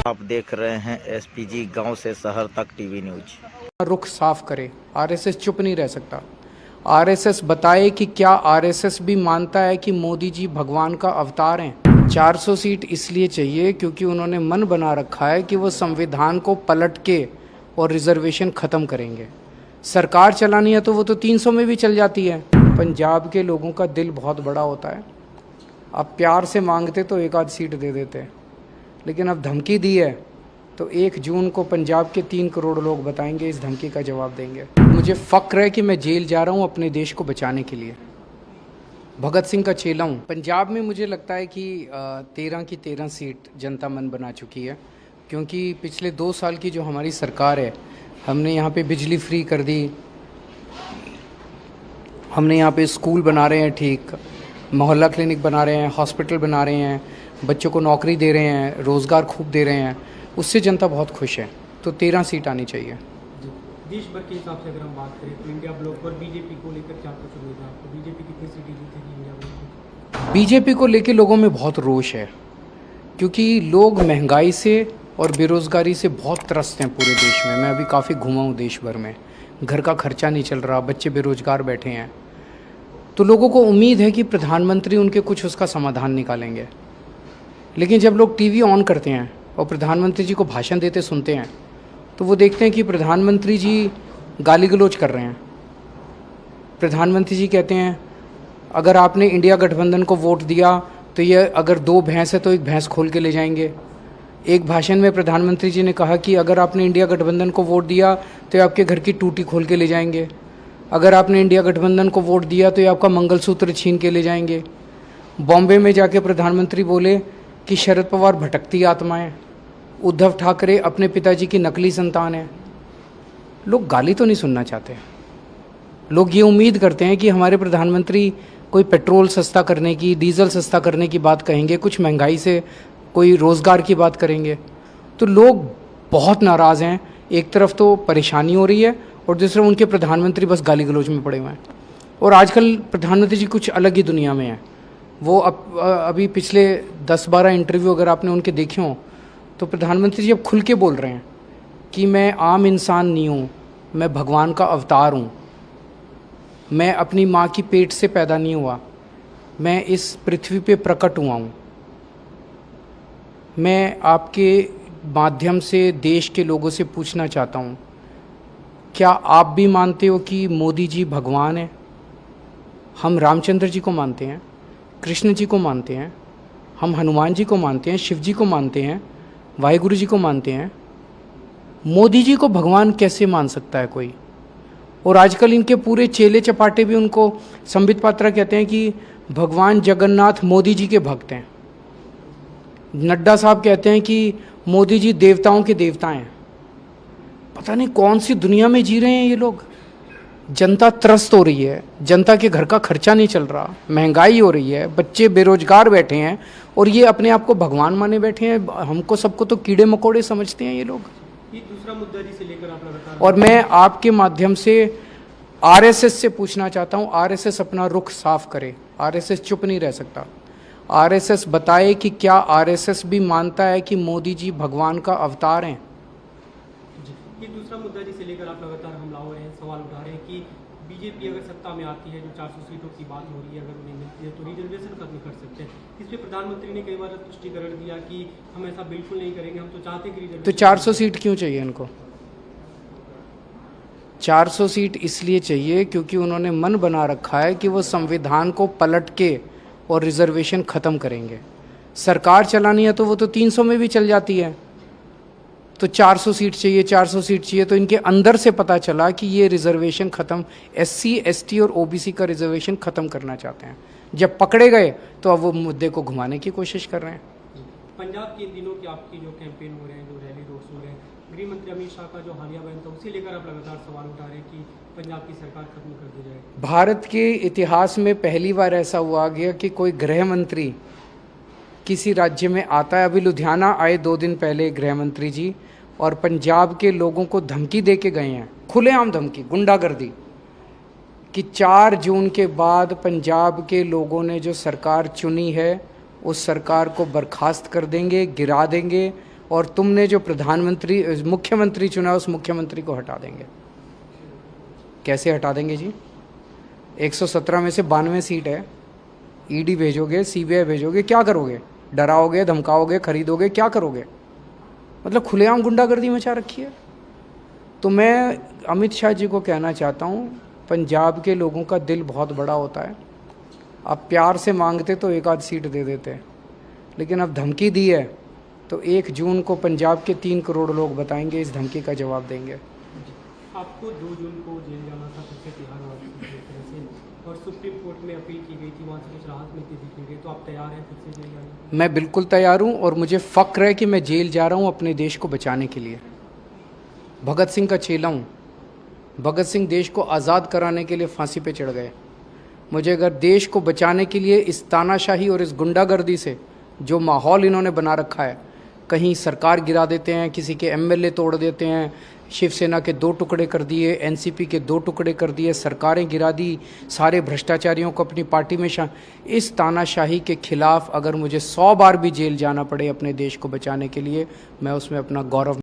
आप देख रहे हैं एसपीजी गांव से शहर तक टीवी न्यूज। रुख साफ करे। आरएसएस चुप नहीं रह सकता। आरएसएस बताए कि क्या आरएसएस भी मानता है कि मोदी जी भगवान का अवतार हैं। 400 सीट इसलिए चाहिए क्योंकि उन्होंने मन बना रखा है कि वो संविधान को पलट के और रिजर्वेशन ख़त्म करेंगे। सरकार चलानी है तो वो तो 300 में भी चल जाती है। पंजाब के लोगों का दिल बहुत बड़ा होता है। अब प्यार से मांगते तो एक आध सीट दे देते, लेकिन अब धमकी दी है तो 1 जून को पंजाब के 3 करोड़ लोग बताएंगे, इस धमकी का जवाब देंगे। मुझे फ़क्र है कि मैं जेल जा रहा हूँ अपने देश को बचाने के लिए। भगत सिंह का चेला हूँ। पंजाब में मुझे लगता है कि 13 की 13 सीट जनता मन बना चुकी है, क्योंकि पिछले 2 साल की जो हमारी सरकार है, हमने यहाँ पे बिजली फ्री कर दी, हमने यहाँ पे स्कूल बना रहे हैं, ठीक मोहल्ला क्लिनिक बना रहे हैं, हॉस्पिटल बना रहे हैं, बच्चों को नौकरी दे रहे हैं, रोज़गार खूब दे रहे हैं। उससे जनता बहुत खुश है। तो 13 सीट आनी चाहिए। देश भर के हिसाब से अगर हम बात करें तो इंडिया ब्लॉक पर बीजेपी को लेकर क्या कुछ उम्मीद है आपको? बीजेपी कितनी सीटें जीतेगी इंडिया ब्लॉक में? बीजेपी को लेकर लोगों में बहुत रोष है, क्योंकि लोग महंगाई से और बेरोज़गारी से बहुत त्रस्त हैं पूरे देश में। मैं अभी काफ़ी घूमा हूँ देश भर में। घर का खर्चा नहीं चल रहा, बच्चे बेरोज़गार बैठे हैं। तो लोगों को उम्मीद है कि प्रधानमंत्री उनके कुछ उसका समाधान निकालेंगे। लेकिन जब लोग टीवी ऑन करते हैं और प्रधानमंत्री जी को भाषण देते सुनते हैं, तो वो देखते हैं कि प्रधानमंत्री जी गाली गलौज कर रहे हैं। प्रधानमंत्री जी कहते हैं अगर आपने इंडिया गठबंधन को वोट दिया तो ये अगर 2 भैंस है तो 1 भैंस खोल के ले जाएंगे। एक भाषण में प्रधानमंत्री जी ने कहा कि अगर आपने इंडिया गठबंधन को वोट दिया तो ये आपके घर की टूटी खोल के ले जाएंगे। अगर आपने इंडिया गठबंधन को वोट दिया तो ये आपका मंगलसूत्र छीन के ले जाएंगे। बॉम्बे में जाके प्रधानमंत्री बोले कि शरद पवार भटकती आत्मा है, उद्धव ठाकरे अपने पिताजी की नकली संतान है। लोग गाली तो नहीं सुनना चाहते। लोग ये उम्मीद करते हैं कि हमारे प्रधानमंत्री कोई पेट्रोल सस्ता करने की, डीजल सस्ता करने की बात कहेंगे, कुछ महंगाई से कोई रोज़गार की बात करेंगे। तो लोग बहुत नाराज़ हैं। एक तरफ तो परेशानी हो रही है और दूसरा उनके प्रधानमंत्री बस गाली गलौज में पड़े हुए हैं। और आजकल प्रधानमंत्री जी कुछ अलग ही दुनिया में हैं। वो अभी पिछले 10-12 इंटरव्यू अगर आपने उनके देखे हों तो प्रधानमंत्री जी अब खुल के बोल रहे हैं कि मैं आम इंसान नहीं हूँ, मैं भगवान का अवतार हूँ। मैं अपनी माँ की पेट से पैदा नहीं हुआ, मैं इस पृथ्वी पे प्रकट हुआ हूँ। मैं आपके माध्यम से देश के लोगों से पूछना चाहता हूँ, क्या आप भी मानते हो कि मोदी जी भगवान हैं? हम रामचंद्र जी को मानते हैं, कृष्ण जी को मानते हैं, हम हनुमान जी को मानते हैं, शिव जी को मानते हैं, वाहिगुरु जी को मानते हैं। मोदी जी को भगवान कैसे मान सकता है कोई? और आजकल इनके पूरे चेले चपाटे भी उनको, संबित पात्रा कहते हैं कि भगवान जगन्नाथ मोदी जी के भक्त हैं। नड्डा साहब कहते हैं कि मोदी जी देवताओं के देवता हैं। पता नहीं कौन सी दुनिया में जी रहे हैं ये लोग। जनता त्रस्त हो रही है, जनता के घर का खर्चा नहीं चल रहा, महंगाई हो रही है, बच्चे बेरोजगार बैठे हैं और ये अपने आप को भगवान माने बैठे हैं। हमको सबको तो कीड़े मकोड़े समझते हैं ये लोग। ये दूसरा मुद्दा जिसे लेकर आप लगातार, और मैं आपके माध्यम से आरएसएस से पूछना चाहता हूँ, आरएसएस अपना रुख साफ करे। आरएसएस चुप नहीं रह सकता। आरएसएस बताए कि क्या आरएसएस भी मानता है कि मोदी जी भगवान का अवतार हैं। ये दूसरा मुद्दा जिसे लेकर आप लगातार हमला हो रहे हैं, सवाल उठा रहे हैं कि बीजेपी अगर सत्ता में आती है, जो 400 सीटों की बात हो रही है, अगर उन्हें मिलती है तो रिजर्वेशन खत्म कर सकते हैं। इस पर प्रधानमंत्री ने कई बार स्पष्टीकरण दिया कि हम ऐसा बिल्कुल नहीं करेंगे, हम तो चाहते हैं कि रिजर्वेशन। तो 400 सीट क्यों चाहिए इनको? 400 सीट इसलिए चाहिए क्योंकि उन्होंने मन बना रखा है कि वो संविधान को पलट के और रिजर्वेशन ख़त्म करेंगे। सरकार चलानी है तो वो तो 300 में भी चल जाती है। तो 400 सीट चाहिए, 400 सीट चाहिए। तो इनके अंदर से पता चला कि ये रिजर्वेशन ख़त्म, SC, ST और OBC का रिजर्वेशन ख़त्म करना चाहते हैं। जब पकड़े गए तो अब वो मुद्दे को घुमाने की कोशिश कर रहे हैं। पंजाब के इन दिनों की आपकी जो कैंपेन हो रहे हैं, जो रैली रोड हो रहे हैं, गृह मंत्री अमित शाह का जो हालिया बयान था उसे लेकर आप लगातार सवाल उठा रहे हैं कि पंजाब की सरकार खत्म कर दी जाए। भारत के इतिहास में पहली बार ऐसा हुआ गया कि कोई गृह मंत्री किसी राज्य में आता है। अभी लुधियाना आए 2 दिन पहले गृह मंत्री जी, और पंजाब के लोगों को धमकी दे के गए हैं, खुलेआम धमकी, गुंडागर्दी, कि 4 जून के बाद पंजाब के लोगों ने जो सरकार चुनी है उस सरकार को बर्खास्त कर देंगे, गिरा देंगे और तुमने जो प्रधानमंत्री मुख्यमंत्री चुना उस मुख्यमंत्री को हटा देंगे। कैसे हटा देंगे जी? 117 में से 92 सीट है, ईडी भेजोगे, सीबीआई भेजोगे, क्या करोगे? डराओगे, धमकाओगे, खरीदोगे, क्या करोगे? मतलब खुलेआम गुंडागर्दी मचा रखी है। तो मैं अमित शाह जी को कहना चाहता हूँ, पंजाब के लोगों का दिल बहुत बड़ा होता है। आप प्यार से मांगते तो एक आध सीट दे देते, लेकिन अब धमकी दी है तो 1 जून को पंजाब के 3 करोड़ लोग बताएंगे, इस धमकी का जवाब देंगे। आपको 2 जून को जेल जाना था, फिर से तिहाड़ से, और सुप्रीम कोर्ट में अपील की गई थी, वहाँ से कुछ राहत मिलती दिख रही है, तो आप तैयार हैं फिर से जेल जाने? मैं बिल्कुल तैयार हूँ और मुझे फ़ख्र है कि मैं जेल जा रहा हूँ अपने देश को बचाने के लिए। भगत सिंह का चेला हूँ। भगत सिंह देश को आज़ाद कराने के लिए फांसी पे चढ़ गए। मुझे अगर देश को बचाने के लिए इस तानाशाही और इस गुंडागर्दी से जो माहौल इन्होंने बना रखा है, कहीं सरकार गिरा देते हैं, किसी के एमएलए तोड़ देते हैं, शिवसेना के 2 टुकड़े कर दिए, एनसीपी के 2 टुकड़े कर दिए, सरकारें गिरा दी, सारे भ्रष्टाचारियों को अपनी पार्टी में इस तानाशाही के खिलाफ अगर मुझे 100 बार भी जेल जाना पड़े अपने देश को बचाने के लिए, मैं उसमें अपना गौरव